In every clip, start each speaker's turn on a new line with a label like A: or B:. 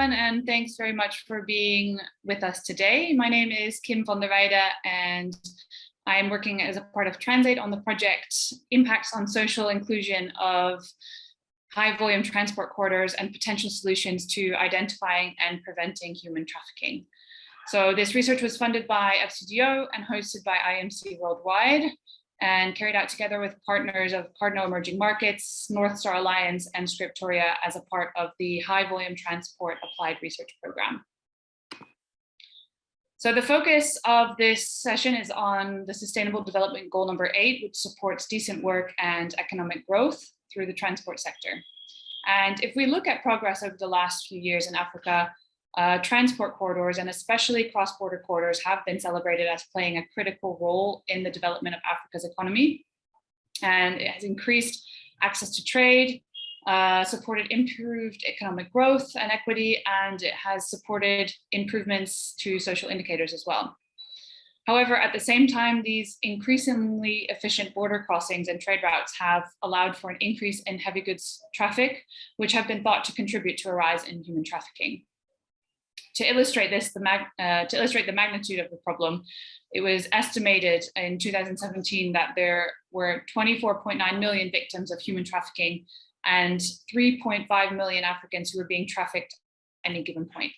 A: everyone, and thanks very much for being with us today. My name is Kim van der Weijden, and I am working as a part of Translate on the project Impacts on Social Inclusion of High Volume Transport Corridors and Potential Solutions to Identifying and Preventing Human Trafficking. So this research was funded by FCDO and hosted by IMC Worldwide, and carried out together with partners of Cardinal Emerging Markets, North Star Alliance, and Scriptoria as a part of the High Volume Transport Applied Research Program. So the focus of this session is on the Sustainable Development Goal number 8, which supports decent work and economic growth through the transport sector. And if we look at progress over the last few years in Africa, transport corridors, and especially cross-border corridors, have been celebrated as playing a critical role in the development of Africa's economy. And it has increased access to trade, supported improved economic growth and equity, and it has supported improvements to social indicators as well. However, at the same time, these increasingly efficient border crossings and trade routes have allowed for an increase in heavy goods traffic, which have been thought to contribute to a rise in human trafficking. To illustrate this, to illustrate the magnitude of the problem, it was estimated in 2017 that there were 24.9 million victims of human trafficking and 3.5 million Africans who were being trafficked at any given point.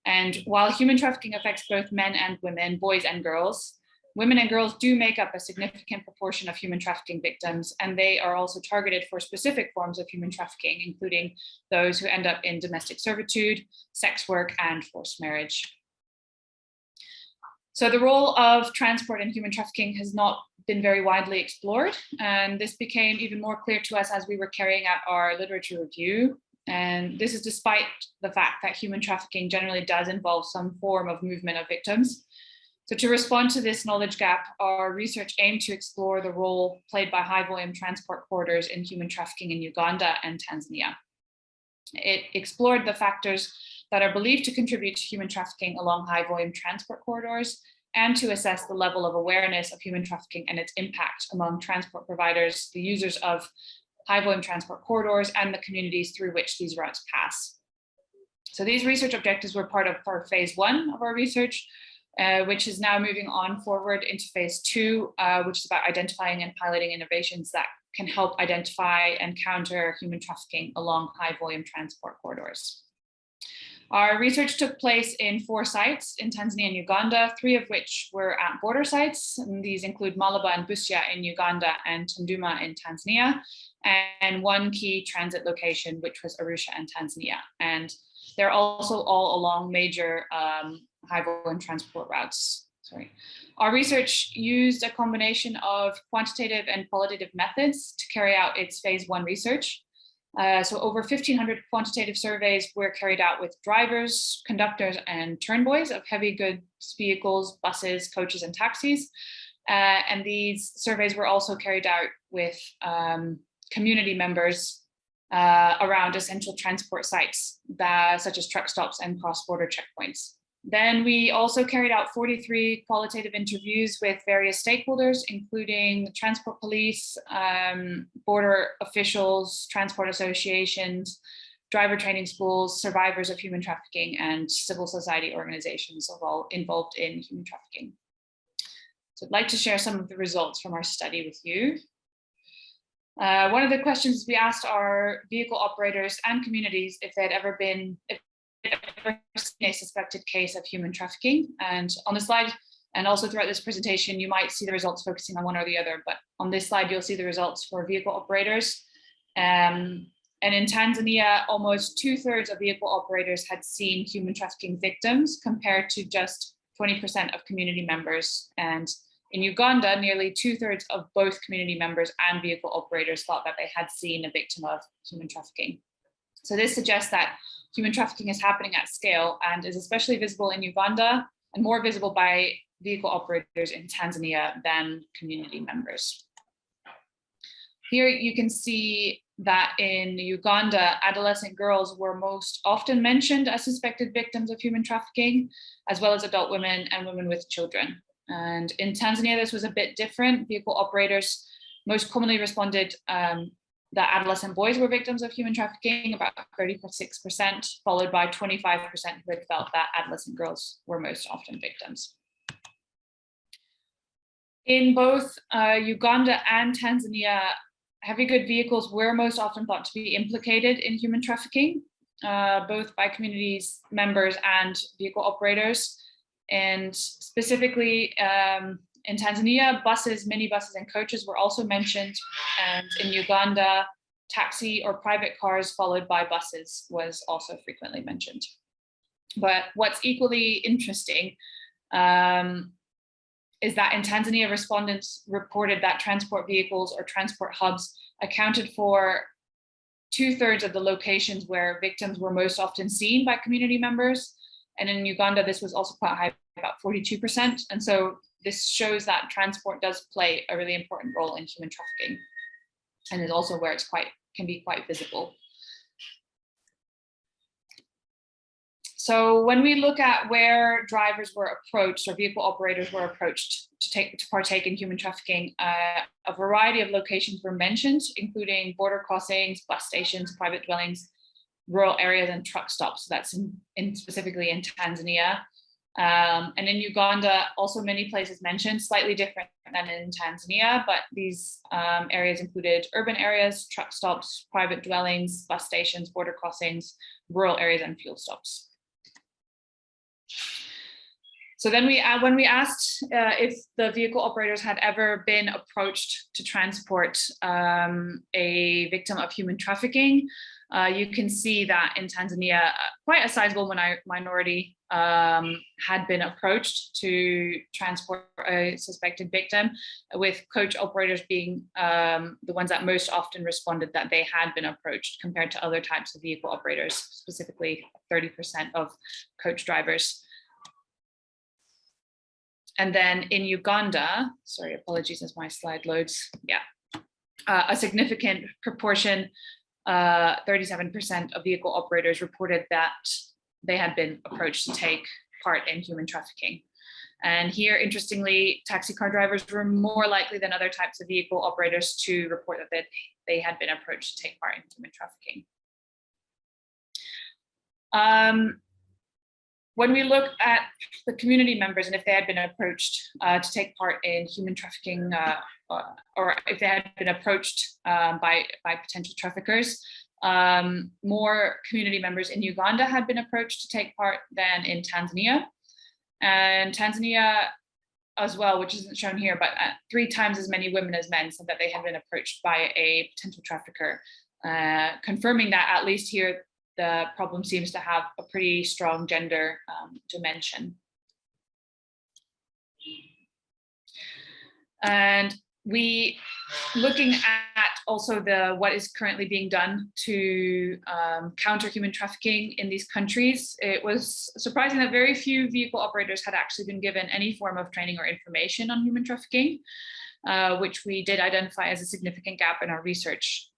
A: And while human trafficking affects both men and women, boys and girls, women and girls do make up a significant proportion of human trafficking victims, and they are also targeted for specific forms of human trafficking, including those who end up in domestic servitude, sex work, and forced marriage. So the role of transport in human trafficking has not been very widely explored, and this became even more clear to us as we were carrying out our literature review. And this is despite the fact that human trafficking generally does involve some form of movement of victims. So to respond to this knowledge gap, our research aimed to explore the role played by high volume transport corridors in human trafficking in Uganda and Tanzania. It explored the factors that are believed to contribute to human trafficking along high volume transport corridors, and to assess the level of awareness of human trafficking and its impact among transport providers, the users of high volume transport corridors, and the communities through which these routes pass. So these research objectives were part of our phase 1 of our research, which is now moving on forward into phase 2, which is about identifying and piloting innovations that can help identify and counter human trafficking along high volume transport corridors. Our research took place in 4 sites in Tanzania and Uganda, 3 of which were at border sites. And these include Malaba and Busia in Uganda and Tunduma in Tanzania, and 1 key transit location, which was Arusha in Tanzania. And they're also all along major high volume transport routes. Our research used a combination of quantitative and qualitative methods to carry out its phase 1 research. So over 1,500 quantitative surveys were carried out with drivers, conductors, and turnboys of heavy goods vehicles, buses, coaches, and taxis. And these surveys were also carried out with community members around essential transport sites, such as truck stops and cross-border checkpoints. Then we also carried out 43 qualitative interviews with various stakeholders, including the transport police, border officials, transport associations, driver training schools, survivors of human trafficking, and civil society organizations all involved in human trafficking. So I'd like to share some of the results from our study with you. One of the questions we asked our vehicle operators and communities if they'd ever seen a suspected case of human trafficking. And on the slide, and also throughout this presentation, you might see the results focusing on one or the other, but on this slide, you'll see the results for vehicle operators. And in Tanzania, almost 2/3 of vehicle operators had seen human trafficking victims, compared to just 20% of community members. And in Uganda, nearly 2/3 of both community members and vehicle operators thought that they had seen a victim of human trafficking. So this suggests that human trafficking is happening at scale and is especially visible in Uganda and more visible by vehicle operators in Tanzania than community members. Here you can see that in Uganda, adolescent girls were most often mentioned as suspected victims of human trafficking, as well as adult women and women with children. And in Tanzania, this was a bit different. Vehicle operators most commonly responded that adolescent boys were victims of human trafficking, about 36%, followed by 25% who had felt that adolescent girls were most often victims. In both Uganda and Tanzania, heavy good vehicles were most often thought to be implicated in human trafficking, both by communities members and vehicle operators. And specifically in Tanzania, buses, minibuses, and coaches were also mentioned. And in Uganda, taxi or private cars followed by buses was also frequently mentioned. But what's equally interesting is that in Tanzania, respondents reported that transport vehicles or transport hubs accounted for 2/3 of the locations where victims were most often seen by community members. And in Uganda, this was also quite high, about 42%. And so this shows that transport does play a really important role in human trafficking, and is also where it's can be quite visible. So when we look at where drivers were approached or vehicle operators were approached to partake in human trafficking, a variety of locations were mentioned, including border crossings, bus stations, private dwellings, rural areas, and truck stops. So that's specifically in Tanzania. And in Uganda, also many places mentioned, slightly different than in Tanzania, but these areas included urban areas, truck stops, private dwellings, bus stations, border crossings, rural areas, and fuel stops. So then when we asked if the vehicle operators had ever been approached to transport a victim of human trafficking, you can see that in Tanzania, quite a sizable minority had been approached to transport a suspected victim, with coach operators being the ones that most often responded that they had been approached compared to other types of vehicle operators, specifically 30% of coach drivers. And then in Uganda, sorry, apologies as my slide loads. Yeah, a significant proportion, 37% of vehicle operators reported that they had been approached to take part in human trafficking. And here, interestingly, taxi car drivers were more likely than other types of vehicle operators to report that they had been approached to take part in human trafficking. When we look at the community members and if they had been approached to take part in human trafficking, or if they had been approached by potential traffickers, more community members in Uganda had been approached to take part than in Tanzania. And Tanzania as well, which isn't shown here, but 3 times as many women as men said that they had been approached by a potential trafficker, confirming that at least here, the problem seems to have a pretty strong gender dimension. And looking at also what is currently being done to counter human trafficking in these countries, it was surprising that very few vehicle operators had actually been given any form of training or information on human trafficking, which we did identify as a significant gap in our research.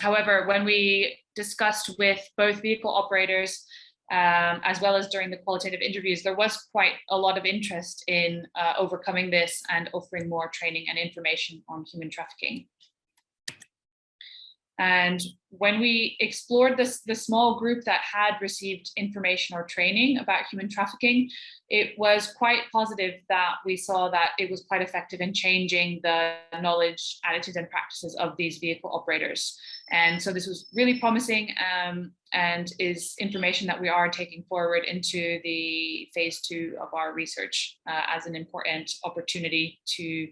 A: However, when we discussed with both vehicle operators, as well as during the qualitative interviews, there was quite a lot of interest in overcoming this and offering more training and information on human trafficking. And when we explored the small group that had received information or training about human trafficking, it was quite positive that we saw that it was quite effective in changing the knowledge, attitudes, and practices of these vehicle operators. And so this was really promising, and is information that we are taking forward into the phase 2 of our research as an important opportunity to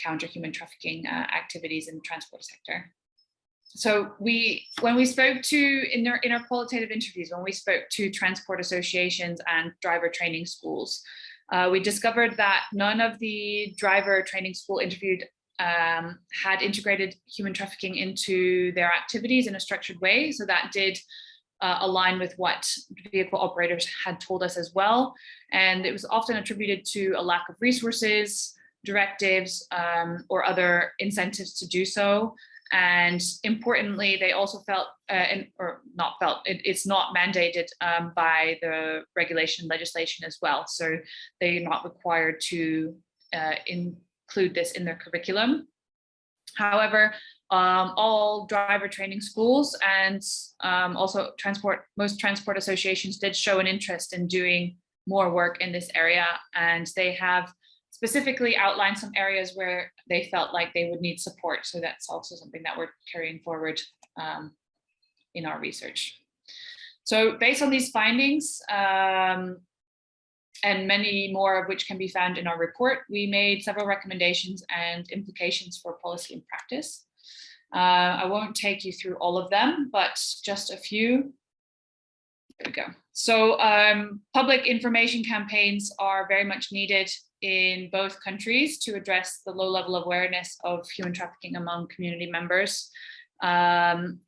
A: counter human trafficking activities in the transport sector. So when we spoke to, in our qualitative interviews, when we spoke to transport associations and driver training schools, we discovered that none of the driver training school interviewed had integrated human trafficking into their activities in a structured way. So that did align with what vehicle operators had told us as well. And it was often attributed to a lack of resources, directives, or other incentives to do so. And importantly, they also felt, it's not mandated by the regulation legislation as well. So they're not required to include this in their curriculum. However, all driver training schools and also most transport associations did show an interest in doing more work in this area, and they have specifically outlined some areas where they felt like they would need support. So that's also something that we're carrying forward in our research. So based on these findings, and many more of which can be found in our report, we made several recommendations and implications for policy and practice. I won't take you through all of them, but just a few. There we go. So public information campaigns are very much needed in both countries to address the low level of awareness of human trafficking among community members. And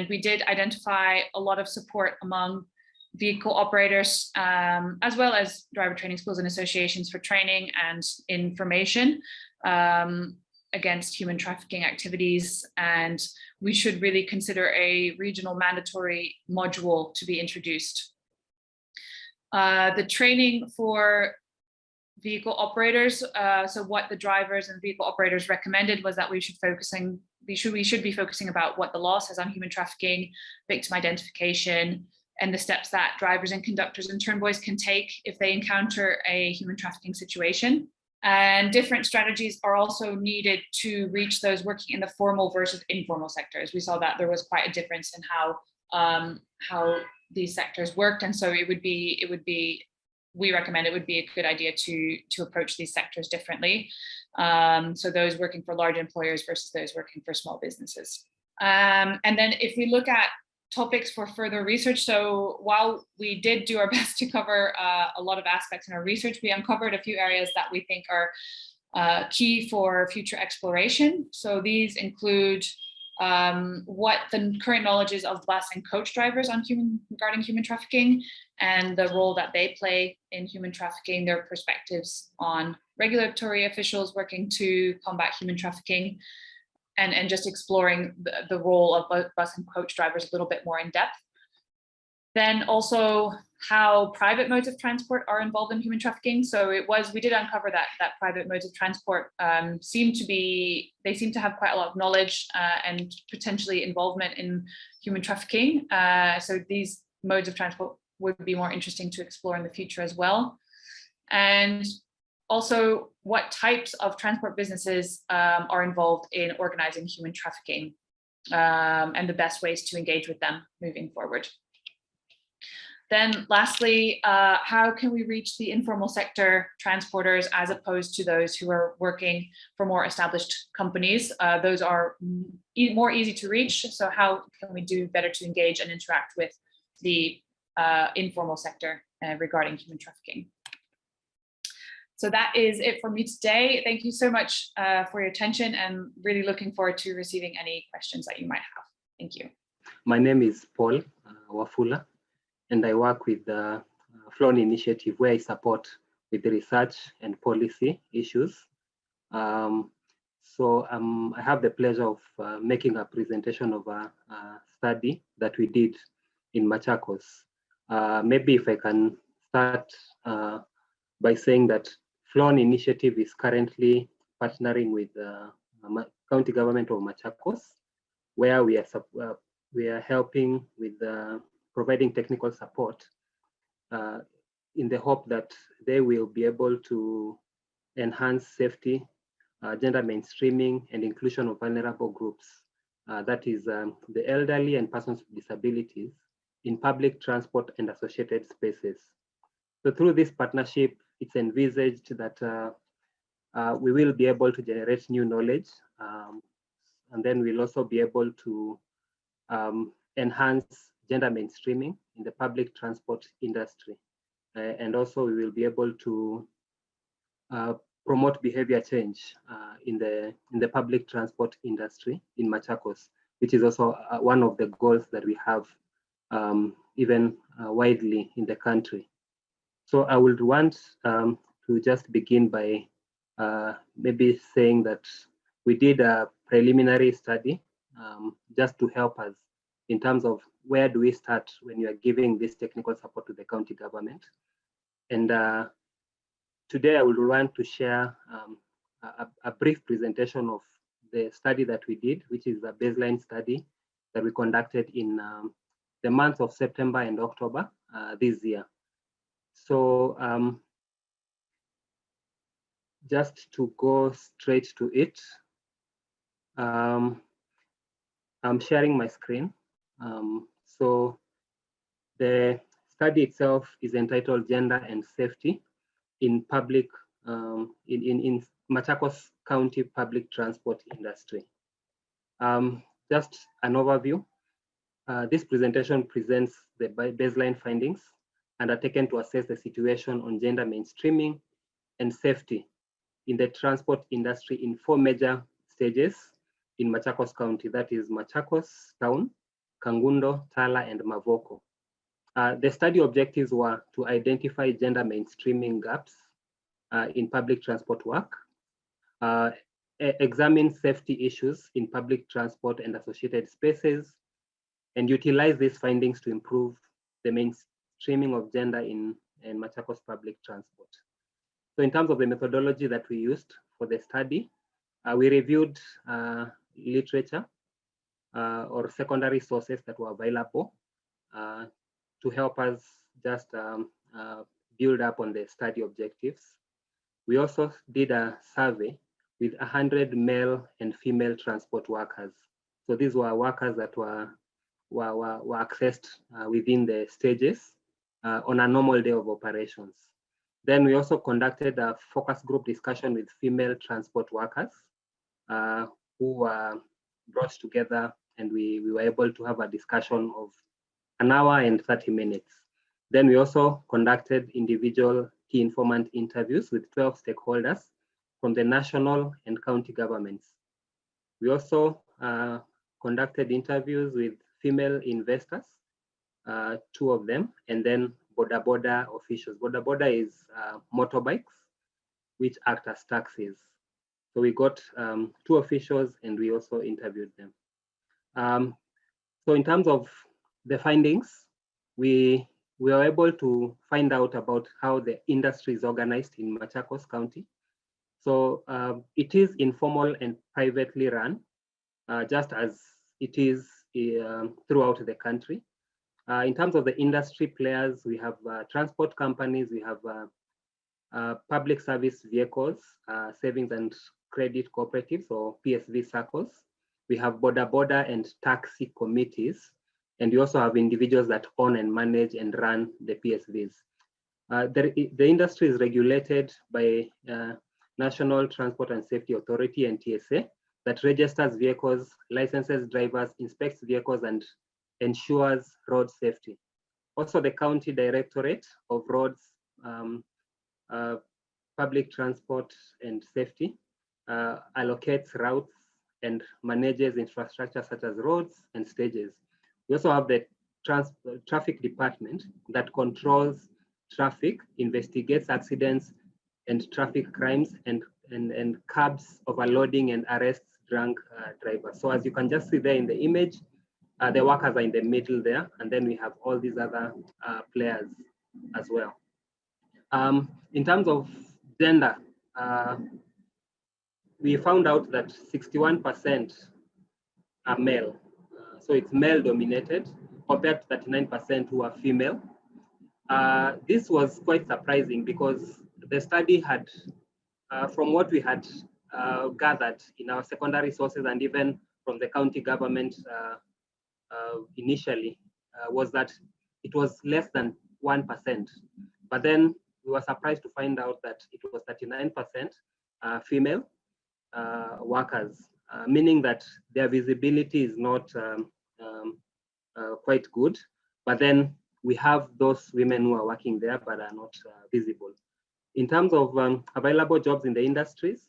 A: we did identify a lot of support among vehicle operators, as well as driver training schools and associations for training and information against human trafficking activities. And we should really consider a regional mandatory module to be introduced. The training for vehicle operators, so what the drivers and vehicle operators recommended was that we should be focusing about what the law says on human trafficking, victim identification, and the steps that drivers and conductors and turnboys can take if they encounter a human trafficking situation. And different strategies are also needed to reach those working in the formal versus informal sectors. We saw that there was quite a difference in how these sectors worked, and so we recommend it would be a good idea to approach these sectors differently. So those working for large employers versus those working for small businesses. And then if we look at topics for further research, so while we did do our best to cover a lot of aspects in our research, we uncovered a few areas that we think are key for future exploration. So these include what the current knowledge is of bus and coach drivers on regarding human trafficking and the role that they play in human trafficking, their perspectives on regulatory officials working to combat human trafficking, and just exploring the role of both bus and coach drivers a little bit more in depth. Then also how private modes of transport are involved in human trafficking. So we did uncover that private modes of transport seem to have quite a lot of knowledge and potentially involvement in human trafficking. So these modes of transport would be more interesting to explore in the future as well. And also what types of transport businesses are involved in organizing human trafficking and the best ways to engage with them moving forward. Then lastly, how can we reach the informal sector transporters as opposed to those who are working for more established companies? Those are more easy to reach. So how can we do better to engage and interact with the informal sector regarding human trafficking? So that is it for me today. Thank you so much for your attention, and really looking forward to receiving any questions that you might have. Thank you.
B: My name is Paul Wafula, and I work with the Flone Initiative, where I support with the research and policy issues. So I have the pleasure of making a presentation of a study that we did in Machakos. Maybe if I can start by saying that Flone Initiative is currently partnering with the county government of Machakos, where we are helping with providing technical support in the hope that they will be able to enhance safety, gender mainstreaming, and inclusion of vulnerable groups, that is the elderly and persons with disabilities, in public transport and associated spaces. So through this partnership, it's envisaged that we will be able to generate new knowledge, and then we'll also be able to enhance gender mainstreaming in the public transport industry. And also we will be able to promote behavior change in the public transport industry in Machakos, which is also one of the goals that we have even widely in the country. So I would want to just begin by maybe saying that we did a preliminary study just to help us in terms of where do we start when you are giving this technical support to the county government. And today I would want to share a brief presentation of the study that we did, which is a baseline study that we conducted in the months of September and October this year. So just to go straight to it, I'm sharing my screen. So the study itself is entitled Gender and Safety in Public, in Machakos County Public Transport Industry. Just an overview. This presentation presents the baseline findings undertaken to assess the situation on gender mainstreaming and safety in the transport industry in 4 major stages in Machakos County, that is Machakos Town, Kangundo, Tala, and Mavoko. The study objectives were to identify gender mainstreaming gaps in public transport work, examine safety issues in public transport and associated spaces, and utilize these findings to improve the mainstreaming of gender in Machakos public transport. So in terms of the methodology that we used for the study, we reviewed literature or secondary sources that were available to help us just build up on the study objectives. We also did a survey with 100 male and female transport workers. So these were workers that were accessed within the stages on a normal day of operations. Then we also conducted a focus group discussion with female transport workers who were brought together, and we were able to have a discussion of 1 hour and 30 minutes. Then we also conducted individual key informant interviews with 12 stakeholders from the national and county governments. We also conducted interviews with female investors, 2 of them, and then boda officials. Boda is motorbikes, which act as taxis. So we got 2 officials, and we also interviewed them. So in terms of the findings, we were able to find out about how the industry is organized in Machakos County. So it is informal and privately run, just as it is throughout the country. In terms of the industry players, we have transport companies, we have public service vehicles, savings and credit cooperatives or PSV circles. We have boda and taxi committees, and we also have individuals that own and manage and run the PSVs. The industry is regulated by National Transport and Safety Authority, NTSA, that registers vehicles, licenses drivers, inspects vehicles, and ensures road safety. Also, the County Directorate of Roads, Public Transport and Safety allocates routes and manages infrastructure such as roads and stages. We also have the Traffic Department that controls traffic, investigates accidents and traffic crimes, and curbs overloading and arrests drunk drivers. So as you can just see there in the image, the workers are in the middle there, and then we have all these other players as well. In terms of gender, we found out that 61% are male. So it's male dominated compared to 39% who are female. This was quite surprising because the study had, from what we had gathered in our secondary sources and even from the county government initially, was that it was less than 1%. But then we were surprised to find out that it was 39% female workers, meaning that their visibility is not quite good. But then we have those women who are working there but are not visible. In terms of available jobs in the industries,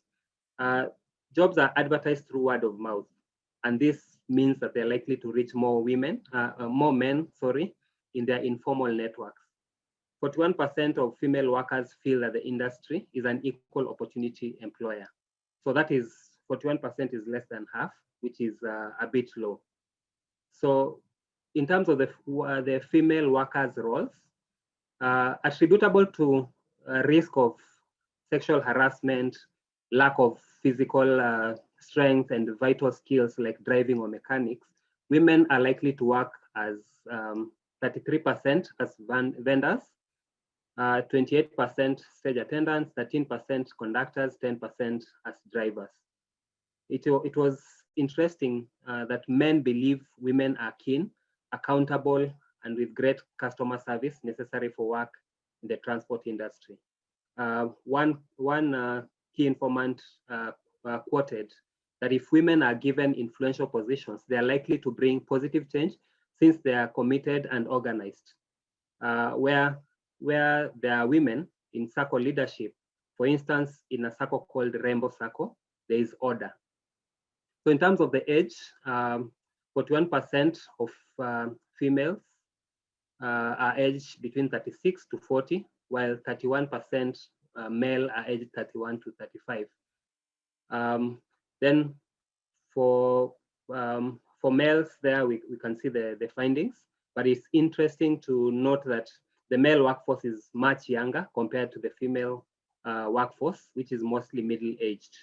B: jobs are advertised through word of mouth, and this means that they're likely to reach more men, in their informal networks. 41% of female workers feel that the industry is an equal opportunity employer. So that is 41% is less than half, which is a bit low. So in terms of the female workers' roles, attributable to risk of sexual harassment, lack of physical strength and vital skills like driving or mechanics, women are likely to work as 33% as vendors, 28% stage attendants, 13% conductors, 10% as drivers. It was interesting that men believe women are keen, accountable, and with great customer service necessary for work in the transport industry. One key informant quoted that if women are given influential positions, they are likely to bring positive change since they are committed and organized. Where there are women in circle leadership, for instance, in a circle called Rainbow Circle, there is order. So in terms of the age, 41% of females are aged between 36 to 40, while 31% male are aged 31 to 35. Then for males there, we can see the findings, but it's interesting to note that the male workforce is much younger compared to the female workforce, which is mostly middle-aged.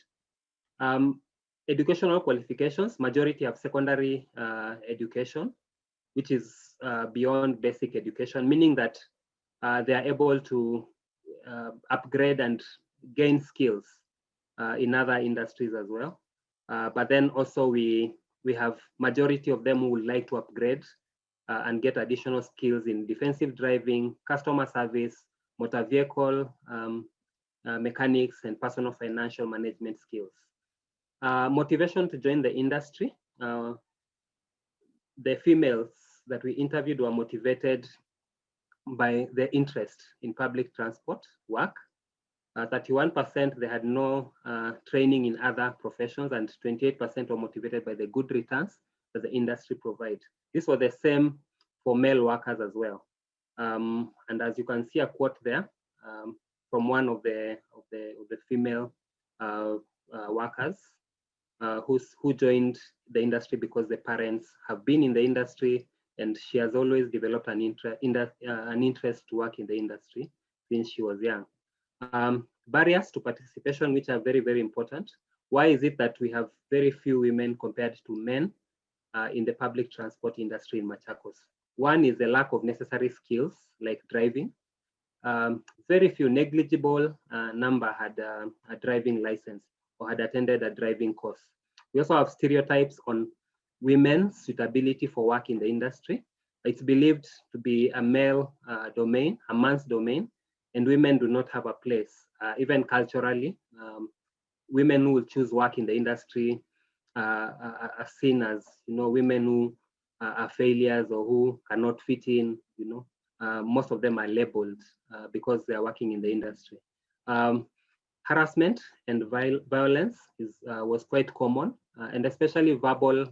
B: Educational qualifications, majority have secondary education, which is beyond basic education, meaning that they are able to upgrade and gain skills in other industries as well. But then also we have majority of them who would like to upgrade and get additional skills in defensive driving, customer service, motor vehicle mechanics, and personal financial management skills. Motivation to join the industry. The females that we interviewed were motivated by their interest in public transport work. 31% they had no training in other professions, and 28% were motivated by the good returns that the industry provides. This was the same for male workers as well. And as you can see a quote there from one of the female workers who joined the industry because the parents have been in the industry, and she has always developed an interest to work in the industry since she was young. Barriers to participation, which are very, very important. Why is it that we have very few women compared to men in the public transport industry in Machakos? One is the lack of necessary skills like driving. Very few, negligible number had a driving license or had attended a driving course. We also have stereotypes on women's suitability for work in the industry. It's believed to be a male domain, a man's domain, and women do not have a place. Even culturally, women who will choose work in the industry are seen as, women who are failures or who cannot fit in. Most of them are labeled because they are working in the industry. Harassment and violence was quite common, and especially verbal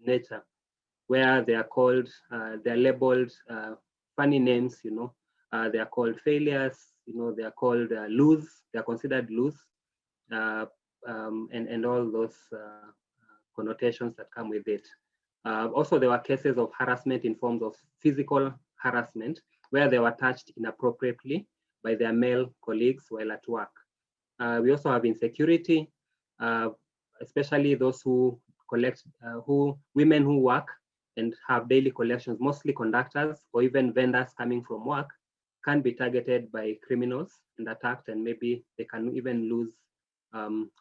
B: nature, where they are called, they are labeled funny names. They are called failures. They are called loose. They are considered loose, and all those connotations that come with it. Also, there were cases of harassment in forms of physical harassment, where they were touched inappropriately by their male colleagues while at work. We also have insecurity, especially those who collect, women who work and have daily collections, mostly conductors or even vendors coming from work, can be targeted by criminals and attacked, and maybe they can even lose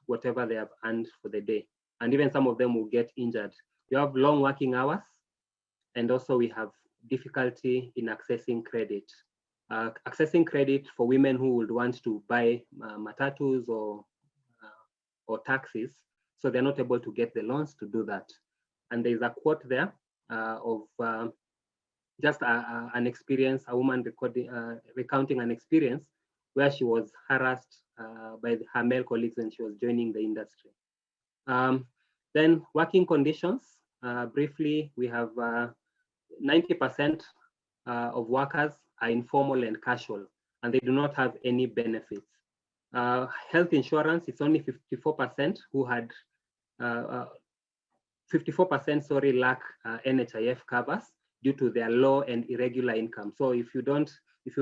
B: whatever they have earned for the day. And even some of them will get injured. You have long working hours, and also we have difficulty in accessing credit. Accessing credit for women who would want to buy matatus or taxis, so they're not able to get the loans to do that. And there's a quote there of just an experience, a woman recounting an experience where she was harassed by her male colleagues when she was joining the industry. Then working conditions, briefly, we have 90% of workers are informal and casual, and they do not have any benefits. Health insurance, it's only 54% who had 54%, sorry, lack NHIF covers due to their low and irregular income. So if you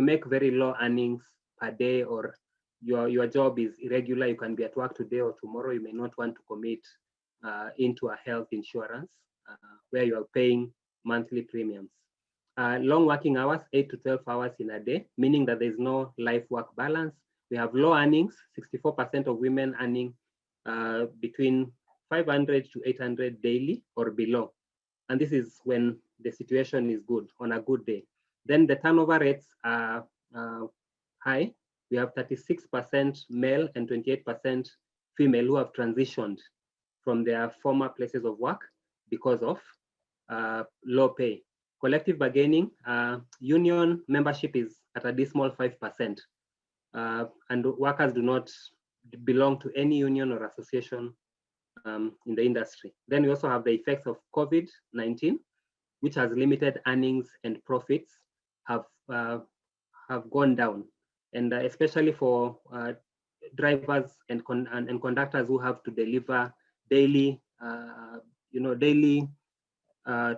B: make very low earnings per day, or your job is irregular, you can be at work today or tomorrow, you may not want to commit into a health insurance where you are paying monthly premiums. Long working hours, 8 to 12 hours in a day, meaning that there's no life-work balance. We have low earnings, 64% of women earning between 500 to 800 daily or below. And this is when the situation is good, on a good day. Then the turnover rates are high. We have 36% male and 28% female who have transitioned from their former places of work because of low pay. Collective bargaining, union membership is at a dismal 5%, and workers do not belong to any union or association in the industry. Then we also have the effects of COVID-19, which has limited earnings and profits have gone down, and especially for drivers and conductors who have to deliver daily, daily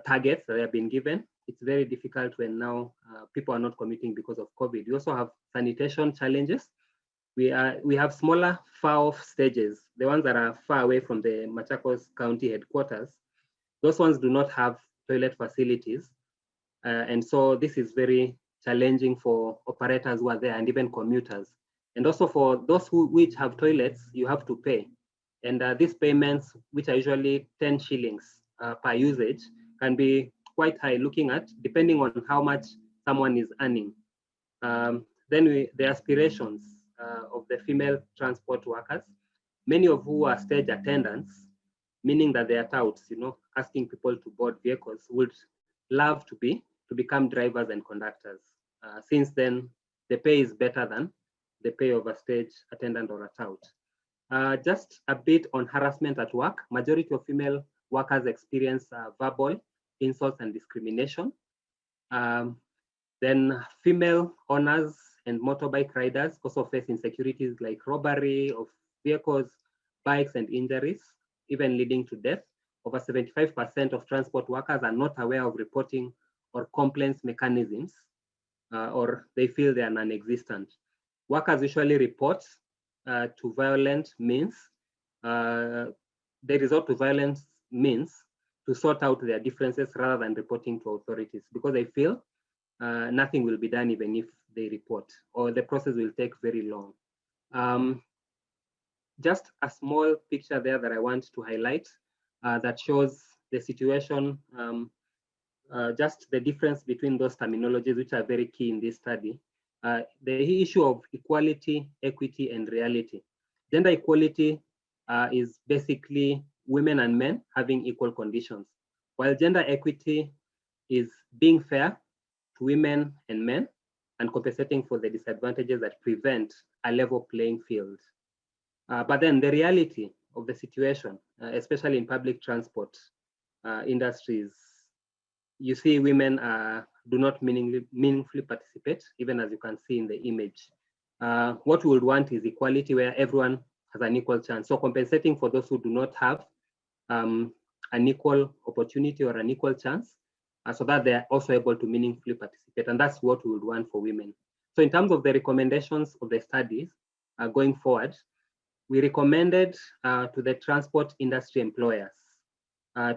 B: targets that have been given. It's very difficult when now people are not commuting because of COVID. We also have sanitation challenges. We have smaller far-off stages, the ones that are far away from the Machakos County headquarters. Those ones do not have toilet facilities, and so this is very challenging for operators who are there and even commuters. And also for those which have toilets, you have to pay. And these payments, which are usually 10 shillings per usage, can be quite high, looking at depending on how much someone is earning. Then the aspirations of the female transport workers, many of who are stage attendants, meaning that they are touts, asking people to board vehicles, would love to become drivers and conductors. Since then, the pay is better than the pay of a stage attendant or a tout. Just a bit on harassment at work. Majority of female workers experience verbal insults and discrimination. Then female owners and motorbike riders also face insecurities like robbery of vehicles, bikes, and injuries, even leading to death. Over 75% of transport workers are not aware of reporting or complaints mechanisms, or they feel they are non-existent. Workers usually report to violent means. They resort to violent means to sort out their differences rather than reporting to authorities, because they feel nothing will be done even if they report, or the process will take very long. Just a small picture there that I want to highlight that shows the situation, just the difference between those terminologies, which are very key in this study. The issue of equality, equity, and reality. Gender equality is basically women and men having equal conditions, while gender equity is being fair to women and men and compensating for the disadvantages that prevent a level playing field. But then the reality of the situation, especially in public transport industries, you see women do not meaningfully participate, even as you can see in the image. What we would want is equality, where everyone has an equal chance. So compensating for those who do not have an equal opportunity or an equal chance, so that they are also able to meaningfully participate. And that's what we would want for women. So in terms of the recommendations of the studies going forward, we recommended to the transport industry employers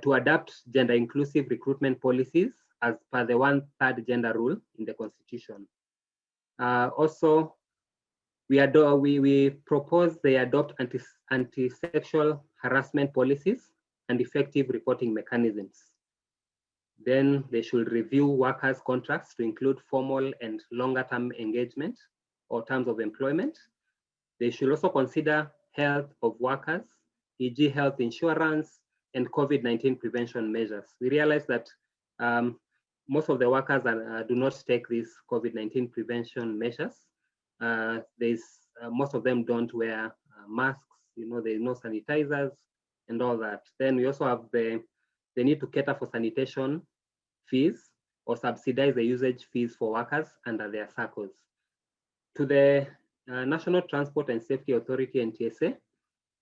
B: to adapt gender inclusive recruitment policies as per the 1/3 gender rule in the Constitution. Also, we propose they adopt anti-sexual harassment policies and effective reporting mechanisms. Then they should review workers' contracts to include formal and longer-term engagement or terms of employment. They should also consider health of workers, e.g. health insurance and COVID-19 prevention measures. We realize that most of the workers do not take these COVID-19 prevention measures. Most of them don't wear masks, there's no sanitizers and all that. Then we also have the need to cater for sanitation fees or subsidize the usage fees for workers under their circles. To the National Transport and Safety Authority, NTSA,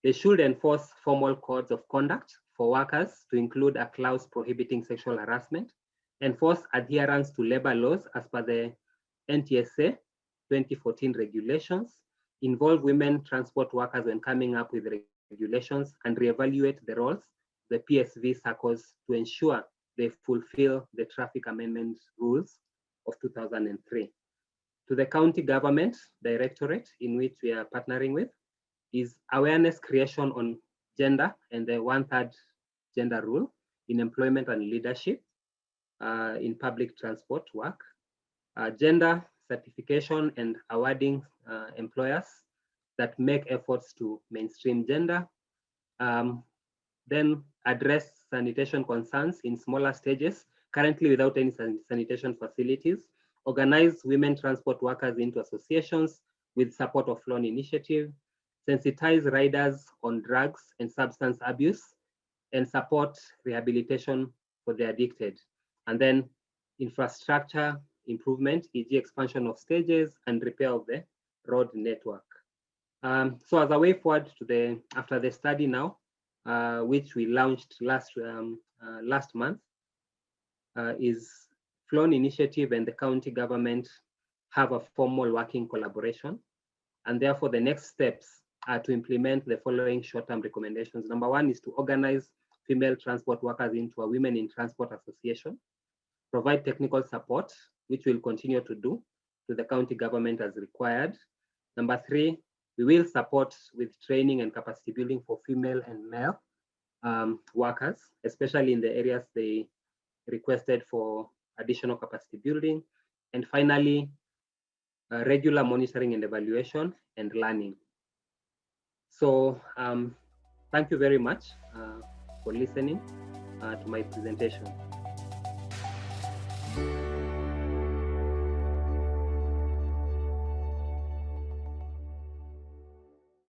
B: they should enforce formal codes of conduct for workers to include a clause prohibiting sexual harassment, enforce adherence to labor laws as per the NTSA 2014 regulations, involve women transport workers when coming up with regulations, and reevaluate the roles the PSV SACCOs to ensure they fulfill the traffic amendment rules of 2003. To the county government directorate, in which we are partnering with, is awareness creation on gender and the 1/3 gender rule in employment and leadership in public transport work, gender certification and awarding employers that make efforts to mainstream gender, then address sanitation concerns in smaller stages, currently without any sanitation facilities, organize women transport workers into associations with support of Flone Initiative, sensitize riders on drugs and substance abuse, and support rehabilitation for the addicted. And then infrastructure improvement, e.g. expansion of stages and repair of the road network. So as a way forward to after the study now, which we launched last month, is Flone Initiative and the county government have a formal working collaboration. And therefore the next steps are to implement the following short-term recommendations. Number one is to organize female transport workers into a Women in Transport Association, provide technical support, which we'll continue to do to the county government as required. Number three, we will support with training and capacity building for female and male workers, especially in the areas they requested for additional capacity building. And finally, regular monitoring and evaluation and learning. So thank you very much for listening to my presentation.